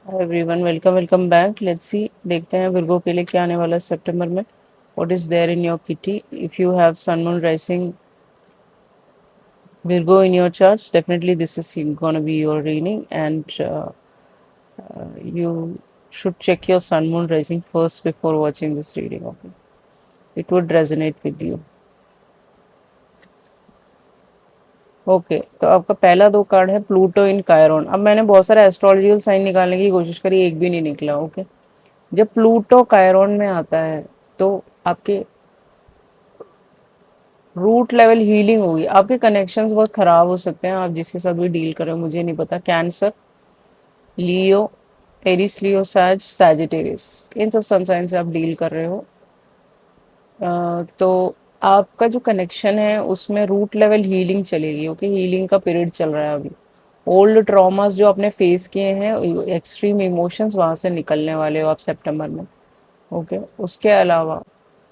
Everyone welcome back. Let's see, देखते हैं Virgo के लिए क्या आने वाला है सितंबर में। What is there in your kitty? If you have sun moon rising Virgo in your charts, definitely this is going to be your reading, and you should check your sun moon rising first before watching this reading. Okay, it would resonate with you. Okay तो आपका पहला दो card है Pluto इन कायरोन। अब मैंने बहुत सारे astrological sign निकालने की कोशिश करी, एक भी नहीं निकला। ओके, जब प्लूटो कायरोन में आता है तो आपके रूट लेवल हीलिंग होगी। आपके कनेक्शंस बहुत खराब हो सकते हैं, आप जिसके साथ भी डील कर रहे हो मुझे नहीं पता। कैंसर, लियो, एरिस, लियो, सैजिटेरियस, इन सब सन साइन से आप डील कर रहे हो। तो आपका जो कनेक्शन है उसमें रूट लेवल हीलिंग चलेगी। ओके, हीलिंग का पीरियड चल रहा है अभी। ओल्ड ट्रॉमास जो आपने फेस किए हैं, एक्सट्रीम इमोशंस वहां से निकलने वाले हो आप सितंबर में। ओके, उसके अलावा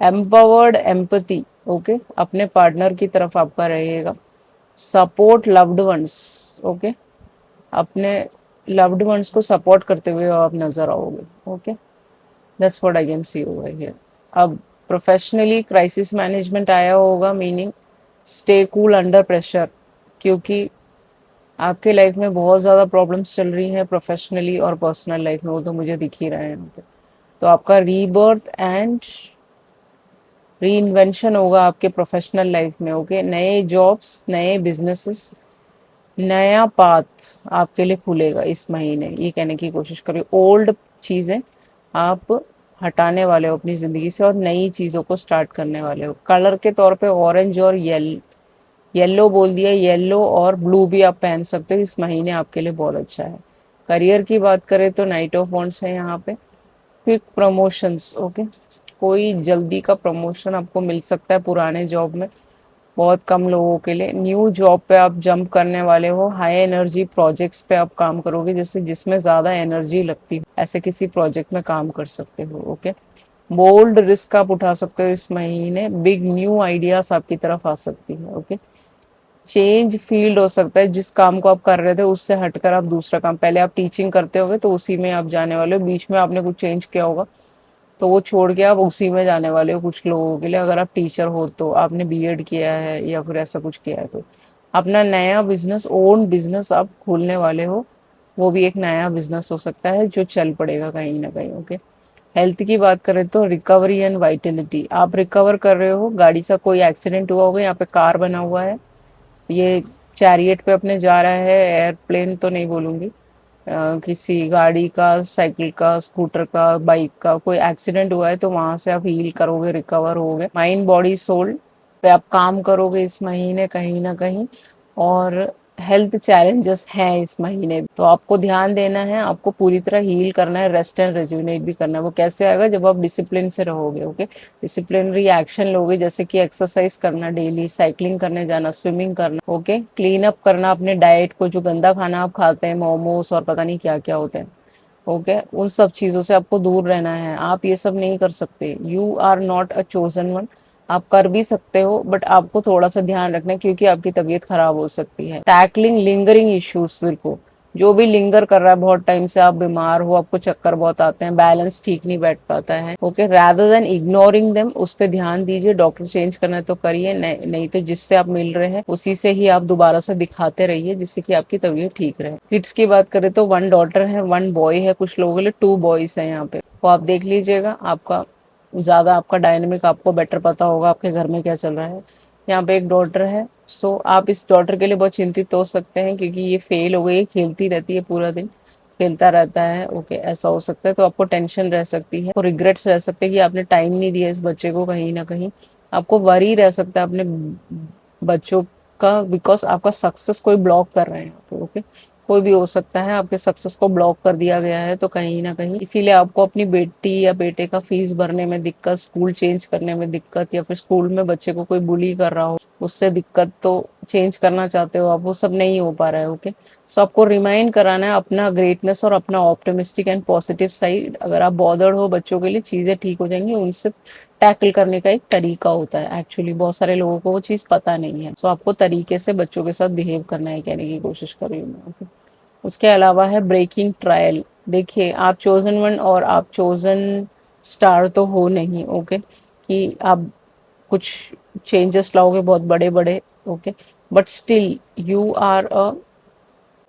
एम्पावर्ड एम्पैथी, ओके, अपने पार्टनर की तरफ आपका रहेगा। सपोर्ट लव्ड वंस, ओके, अपने लव्ड वंस को सपोर्ट करते हुए आप नजर आओगे। Okay, that's what I can see over here. अब प्रोफेशनली क्राइसिस मैनेजमेंट आया होगा, meaning stay cool under pressure, क्योंकि आपके लाइफ में बहुत ज़्यादा प्रॉब्लम्स चल रही हैं प्रोफेशनली और पर्सनल लाइफ में, वो तो मुझे दिख ही रहा है यहाँ पे। तो आपका रीबर्थ एंड री इन्वेंशन होगा आपके प्रोफेशनल लाइफ में। ओके, नए जॉब्स, नए बिजनेसेस, नया पाथ आपके लिए खुलेगा इस महीने, ये कहने की कोशिश करिए। ओल्ड चीज़ें आप हटाने वाले हो अपनी ज़िंदगी से और नई चीज़ों को स्टार्ट करने वाले हो। कलर के तौर पे ऑरेंज और येलो बोल दिया, येलो और ब्लू भी आप पहन सकते हो, इस महीने आपके लिए बहुत अच्छा है। करियर की बात करें तो नाइट ऑफ वॉन्ड्स है यहाँ पे। क्विक प्रमोशंस, ओके, कोई जल्दी का प्रमोशन आपको मिल सकता है पुराने जॉब में, बहुत कम लोगों के लिए। न्यू जॉब पे आप जंप करने वाले हो। हाई एनर्जी प्रोजेक्ट्स पे आप काम करोगे, जैसे जिसमें ज़्यादा एनर्जी लगती हो, ऐसे किसी प्रोजेक्ट में काम कर सकते हो। ओके, बोल्ड रिस्क आप उठा सकते हो इस महीने। बिग न्यू आइडियाज आपकी तरफ आ सकती है। ओके, चेंज फील्ड हो सकता है, जिस काम को आप कर रहे थे उससे हटकर आप दूसरा काम, पहले आप टीचिंग करते होगे तो उसी में आप जाने वाले हो, बीच में आपने कुछ चेंज किया होगा तो वो छोड़ के आप उसी में जाने वाले हो। कुछ लोगों के लिए, अगर आप टीचर हो तो आपने बीएड किया है या फिर ऐसा कुछ किया है तो अपना नया बिजनेस, ओन बिजनेस आप खोलने वाले हो। वो भी एक नया बिजनेस हो सकता है जो चल पड़ेगा कहीं ना कहीं। ओके, हेल्थ की बात करें तो रिकवरी एंड वाइटेलिटी, आप रिकवर कर रहे हो। गाड़ी से कोई एक्सीडेंट हुआ होगा, यहाँ पे कार बना हुआ है, ये चैरियट पे अपने जा रहा है, एयरप्लेन तो नहीं बोलूंगी। किसी गाड़ी का, साइकिल का, स्कूटर का, बाइक का कोई एक्सीडेंट हुआ है तो वहां से आप हील करोगे, रिकवर होगे। माइंड बॉडी सोल पे आप काम करोगे इस महीने कहीं ना कहीं। और हेल्थ चैलेंजेस हैं इस महीने, तो आपको ध्यान देना है, आपको पूरी तरह हील करना है, रेस्ट एंड रेजुनेट भी करना है। वो कैसे आएगा? जब आप डिसिप्लिन से रहोगे। ओके, डिसिप्लिनरी एक्शन लोगे, जैसे कि एक्सरसाइज करना डेली, साइकिलिंग करने जाना, स्विमिंग करना। ओके, क्लीन अप करना अपने डाइट को, जो गंदा खाना आप खाते हैं, मोमोज और पता नहीं क्या क्या होते हैं। ओके, उन सब चीजों से आपको दूर रहना है। आप ये सब नहीं कर सकते, you are not a chosen one. आप कर भी सकते हो बट आपको थोड़ा सा ध्यान रखना है, क्योंकि आपकी तबीयत खराब हो सकती है। टैकलिंग लिंगरिंग इश्यूज, फिर को जो भी लिंगर कर रहा है बहुत टाइम से, आप बीमार हो, आपको चक्कर बहुत आते हैं, बैलेंस ठीक नहीं बैठ पाता है। Okay, rather than ignoring them, उस पर ध्यान दीजिए। डॉक्टर चेंज करना है तो करिए, नहीं तो जिससे आप मिल रहे हैं उसी से ही आप दोबारा से दिखाते रहिए, जिससे कि आपकी तबीयत ठीक रहे। किड्स की बात करें तो 1 डॉटर है, 1 बॉय है, कुछ लोगों के लिए 2 बॉयज है यहाँ पे। तो आप देख लीजिएगा, आपका ज्यादा आपका डायनेमिक आपको बेटर पता होगा आपके घर में क्या चल रहा है। यहाँ पे एक डॉटर है, सो आप इस डॉटर के लिए बहुत चिंतित हो सकते हैं, क्योंकि ये फेल हो गई है, खेलती रहती है पूरा दिन, खेलता रहता है। ओके, ऐसा हो सकता है, तो आपको टेंशन रह सकती है, आपको रिग्रेट्स रह सकते हैं कि आपने टाइम नहीं दिया इस बच्चे को। कहीं ना कहीं आपको वरी रह सकता है अपने बच्चों का, बिकॉज आपका सक्सेस कोई ब्लॉक कर रहे हैं यहाँ पे। ओके, कोई भी हो सकता है, आपके सक्सेस को ब्लॉक कर दिया गया है, तो कहीं ना कहीं इसीलिए आपको अपनी बेटी या बेटे का फीस भरने में दिक्कत, स्कूल चेंज करने में दिक्कत, या फिर स्कूल में बच्चे को कोई बुली कर रहा हो उससे दिक्कत, तो चेंज करना चाहते हो आप, वो सब नहीं हो पा रहा है। ओके, सो आपको रिमाइंड कराना है अपना ग्रेटनेस और अपना ऑप्टिमिस्टिक एंड पॉजिटिव साइड। अगर आप बॉदर्ड हो बच्चों के लिए, चीजें ठीक हो जाएंगी, उनसे टैकल करने का एक तरीका होता है। एक्चुअली बहुत सारे लोगों को वो चीज़ पता नहीं है, सो आपको तरीके से बच्चों के साथ बिहेव करना है, कहने की कोशिश कर रही हूँ मैं। Okay? उसके अलावा है ब्रेकिंग ट्रायल, देखिए, आप चोजन वन और आप चोजन स्टार तो हो नहीं, ओके, कि आप कुछ चेंजेस लाओगे बहुत बड़े बड़े, okay, but still you are a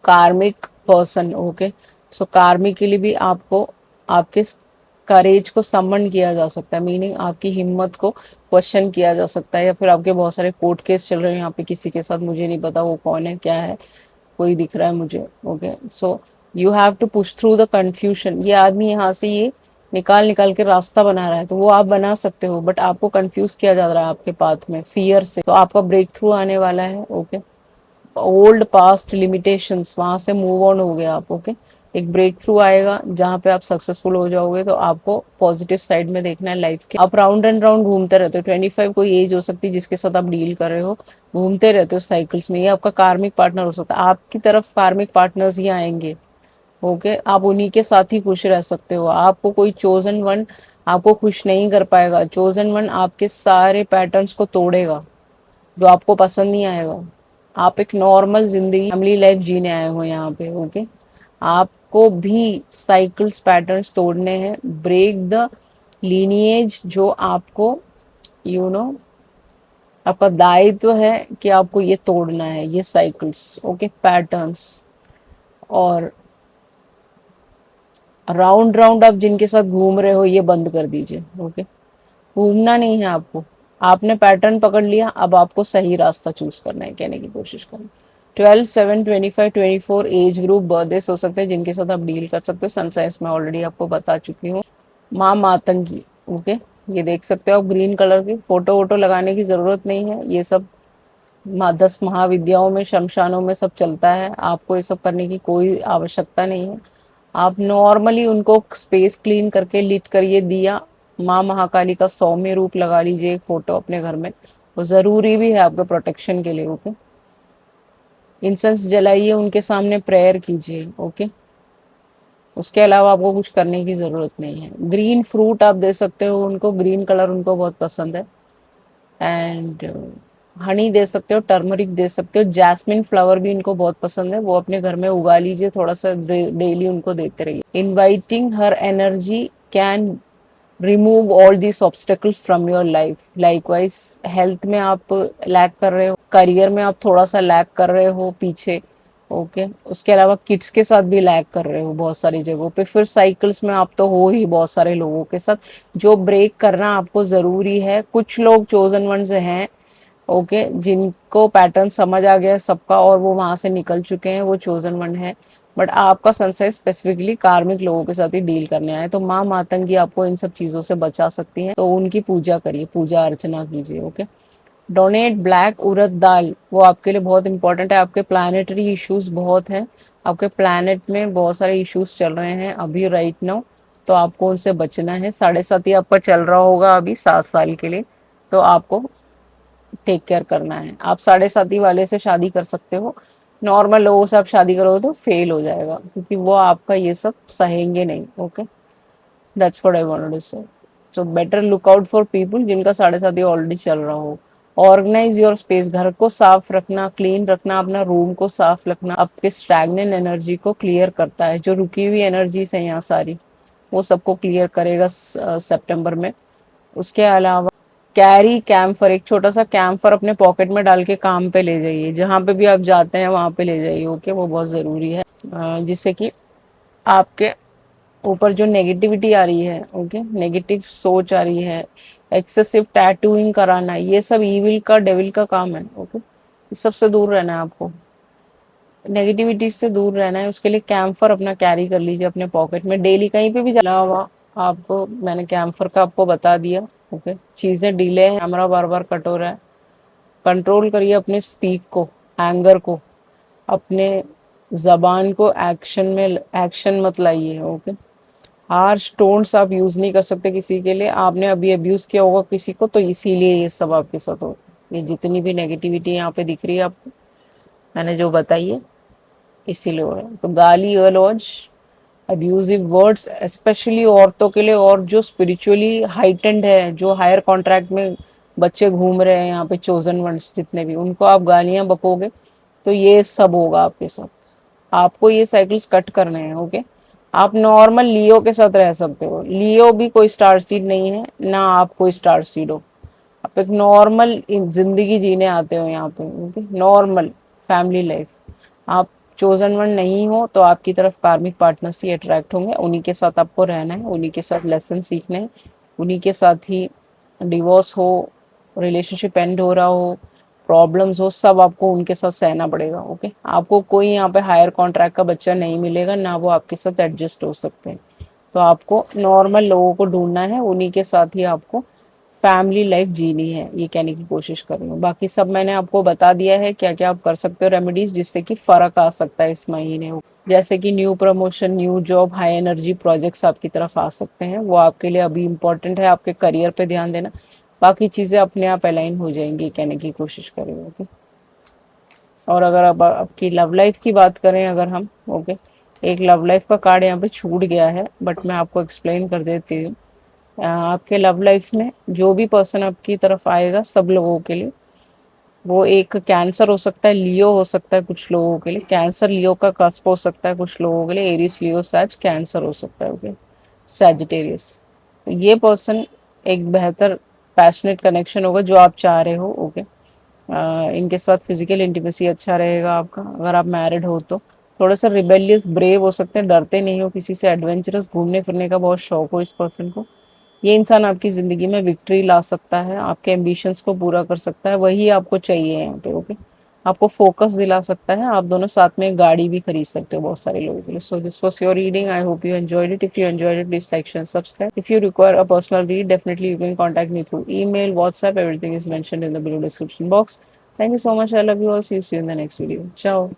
karmic person, okay. सो कार्मिक के लिए भी आपको आपके करेज को समन किया जा सकता है, मीनिंग आपकी हिम्मत को क्वेश्चन किया जा सकता है, या फिर आपके बहुत सारे कोर्ट केस चल रहे हैं यहाँ पे किसी के साथ, मुझे नहीं पता वो कौन है क्या है, कोई दिख रहा है मुझे, okay. So you have to push through the confusion. ये आदमी यहाँ से ये निकाल निकाल के रास्ता बना रहा है, तो वो आप बना सकते हो, बट आपको कंफ्यूज किया जा रहा है आपके पाथ में फियर से, तो आपका ब्रेक थ्रू आने वाला है, ओके। ओल्ड पास्ट लिमिटेशंस वहां से मूव ऑन हो गया आप, ओके। एक ब्रेक थ्रू आएगा जहां पे आप सक्सेसफुल हो जाओगे, तो आपको पॉजिटिव साइड में देखना है लाइफ के। आप राउंड एंड राउंड घूमते रहते हो, 25 कोई एज हो सकती है जिसके साथ आप डील कर रहे हो, घूमते रहते हो साइकिल्स में, ये आपका कार्मिक पार्टनर हो सकता है, आपकी तरफ कार्मिक पार्टनर्स ही आएंगे, ओके। आप उन्हीं के साथ ही खुश रह सकते हो, आपको कोई चोजन वन आपको खुश नहीं कर पाएगा, चोजन वन आपके सारे पैटर्न्स को तोड़ेगा जो आपको पसंद नहीं आएगा। आप एक नॉर्मल जिंदगी फैमिली लाइफ जीने आए हो यहाँ पे, ओके। आपको भी साइकिल्स पैटर्न्स तोड़ने हैं, ब्रेक द लीनिएज जो आपको यू नो आपका दायित्व है कि आपको ये तोड़ना है, ये साइकिल्स, ओके, पैटर्न्स। और राउंड राउंड आप जिनके साथ घूम रहे हो ये बंद कर दीजिए, ओके। घूमना नहीं है आपको, आपने पैटर्न पकड़ लिया, अब आपको सही रास्ता चूज करना है, कहने की कोशिश करें। 12, 7, 25, 24 एज ग्रुप बर्थडेज हो सकते हैं जिनके साथ आप डील कर सकते हो, सनसाइज में ऑलरेडी आपको बता चुकी हूँ। माँ मातंगी, ओके, ये देख सकते हो आप, ग्रीन कलर की फोटो वोटो लगाने की जरूरत नहीं है, ये सब 10 महाविद्याओं में शमशानों में सब चलता है, आपको ये सब करने की कोई आवश्यकता नहीं है। आप नॉर्मली उनको स्पेस क्लीन करके लिट करिए दिया, माँ महाकाली का सौम्य रूप लगा लीजिए एक फोटो अपने घर में, वो जरूरी भी है आपके प्रोटेक्शन के लिए, ओके। इंसेंस जलाइए, उनके सामने प्रेयर कीजिए, ओके। उसके अलावा आपको कुछ करने की जरूरत नहीं है। ग्रीन फ्रूट आप दे सकते हो उनको, ग्रीन कलर उनको बहुत पसंद है। एंड हनी दे सकते हो, टर्मरिक दे सकते हो, जैस्मिन फ्लावर भी इनको बहुत पसंद है, वो अपने घर में उगा लीजिए, थोड़ा सा डेली उनको देते रहिए। Inviting her energy can remove all this obstacle from your life. Likewise health में आप लैक कर रहे हो, करियर में आप थोड़ा सा लैक कर रहे हो पीछे, ओके। उसके अलावा किड्स के साथ भी लैक कर रहे हो बहुत सारी जगहों पे, फिर साइकिल्स में आप तो हो ही बहुत सारे लोगों के साथ, जो ब्रेक करना आपको जरूरी है। कुछ लोग चोजन वंस हैं, ओके, जिनको पैटर्न समझ आ गया है सबका और वो वहां से निकल चुके हैं, वो चोजन वन है। बट आपका सनसेट स्पेसिफिकली कार्मिक लोगों के साथ ही डील करने आए, तो माँ मातंगी आपको इन सब चीजों से बचा सकती हैं, तो उनकी पूजा करिए, पूजा अर्चना कीजिए, ओके। डोनेट ब्लैक उड़द दाल, वो आपके लिए बहुत इंपॉर्टेंट है। आपके प्लानिटरी इश्यूज बहुत हैं, आपके प्लानिट में बहुत सारे इश्यूज चल रहे हैं अभी राइट नाउ, तो आपको उनसे बचना है। 7.5 आपका चल रहा होगा अभी 7 साल के लिए, तो आपको टेक केयर करना है। आप 7.5 वाले से शादी कर सकते हो, नॉर्मल लोगों से आप शादी करोगे तो फेल हो जाएगा, क्योंकि वो आपका ये सब सहेंगे नहीं, okay. That's what I wanted to say. So better look out for people जिनका 7.5 ऑलरेडी चल रहा हो। ऑर्गेनाइज योर स्पेस, घर को साफ रखना, क्लीन रखना, अपना रूम को साफ रखना आपके स्टैग्नेंट एनर्जी को क्लियर करता है, जो रुकी हुई एनर्जीज है यहाँ सारी, वो सबको क्लियर करेगा सितंबर में। उसके अलावा कैरी कैम्फर, एक छोटा सा कैम्फर अपने पॉकेट में डाल के काम पे ले जाइए, जहाँ पे भी आप जाते हैं वहां पे ले जाइए, ओके, वो बहुत जरूरी है। जिससे कि आपके ऊपर जो नेगेटिविटी आ रही है, ओके, नेगेटिव सोच आ रही है, एक्सेसिव टैटूइंग कराना, ये सब ईविल का डेविल का काम है, ओके। इस सबसे दूर रहना है आपको, नेगेटिविटी से दूर रहना है। उसके लिए कैम्फर अपना कैरी कर लीजिए अपने पॉकेट में, डेली कहीं पे भी जाना हुआ आपको, मैंने कैम्फर का आपको बता दिया, ओके। चीजें डिले है, कैमरा बार बार कट हो रहा है, कंट्रोल करिए अपने स्पीक को, एंगर को, अपने जबान को एक्शन में, एक्शन मत लाइए, ओके। हार्श टोन्स आप यूज नहीं कर सकते किसी के लिए, आपने अभी अब्यूज किया होगा किसी को, तो इसीलिए ये सब आपके साथ हो, ये जितनी भी नेगेटिविटी यहाँ पे दिख रही है आपको, मैंने जो बताई है इसीलिए हो रहा है। तो गाली गलौज, अब्यूजिव वर्ड्स, स्पेशली औरतों के लिए, और जो स्पिरिचुअली हाइटेंड है, जो हायर कॉन्ट्रैक्ट में बच्चे घूम रहे हैं यहाँ पे, चोजन वंस जितने भी, उनको आप गालियां बकोगे तो ये सब होगा आपके साथ। आपको ये साइकिल्स कट करने हैं, ओके। आप नॉर्मल लियो के साथ रह सकते हो। लियो भी कोई स्टार सीड नहीं है, ना आप कोई स्टार सीड हो। आप एक नॉर्मल जिंदगी जीने आते हो यहाँ पे, ओके, नॉर्मल फैमिली लाइफ। आप चोजन वन नहीं हो तो आपकी तरफ कार्मिक पार्टनर्स ही अट्रैक्ट होंगे, उन्हीं के साथ आपको रहना है, उन्हीं के साथ लेसन सीखने हैं, उन्हीं के साथ ही डिवोर्स हो, रिलेशनशिप एंड हो रहा हो, प्रॉब्लम्स हो, सब आपको उनके साथ सहना पड़ेगा, ओके। आपको कोई यहाँ पे हायर कॉन्ट्रैक्ट का बच्चा नहीं मिलेगा, ना वो आपके साथ एडजस्ट हो सकते हैं। तो आपको नॉर्मल लोगों को ढूंढना है, उन्हीं के साथ ही आपको फैमिली लाइफ जीनी है, ये कहने की कोशिश कर रही हूँ। बाकी सब मैंने आपको बता दिया है क्या क्या आप कर सकते हो रेमेडीज, जिससे कि फर्क आ सकता है इस महीने। जैसे कि new promotion, new job, high energy projects आपकी तरफ आ सकते हैं, वो आपके लिए अभी इम्पोर्टेंट है, आपके करियर पे ध्यान देना। बाकी चीजें अपने आप अलाइन हो जाएंगी, कहने की कोशिश करेंगे, ओके। और अगर अब आपकी लव लाइफ की बात करें अगर हम, ओके, एक लव लाइफ का कार्ड यहाँ पे छूट गया है, बट मैं आपको एक्सप्लेन कर देती हूँ। आपके लव लाइफ में जो भी पर्सन आपकी तरफ आएगा, सब लोगों के लिए वो एक कैंसर हो सकता है, लियो हो सकता है कुछ लोगों के लिए, कैंसर लियो का कस्प हो सकता है कुछ लोगों के लिए, एरिस लियो सैज कैंसर हो सकता है, ओके, सैजिटेरियस। तो ये पर्सन एक बेहतर पैशनेट कनेक्शन होगा जो आप चाह रहे हो, ओके। इनके साथ फिजिकल इंटीमेसी अच्छा रहेगा आपका। अगर आप मैरिड हो तो थोड़ा सा रिबेलियस ब्रेव हो सकते हैं, डरते नहीं हो किसी से, एडवेंचरस, घूमने फिरने का बहुत शौक हो इस पर्सन को। ये इंसान आपकी ज़िंदगी में विक्ट्री ला सकता है, आपके एम्बिशंस को पूरा कर सकता है, वही आपको चाहिए यहाँ पे, ओके। आपको फोकस दिला सकता है, आप दोनों साथ में एक गाड़ी भी खरीद सकते हो बहुत सारे लोगों के लिए। So this was your reading, I hope you enjoyed it. If you enjoyed it, please like share subscribe. If you require a personal read, definitely you can contact me through email, WhatsApp, everything is mentioned in the below description box. Thank you so much, I love you all, see you in the next video, ciao.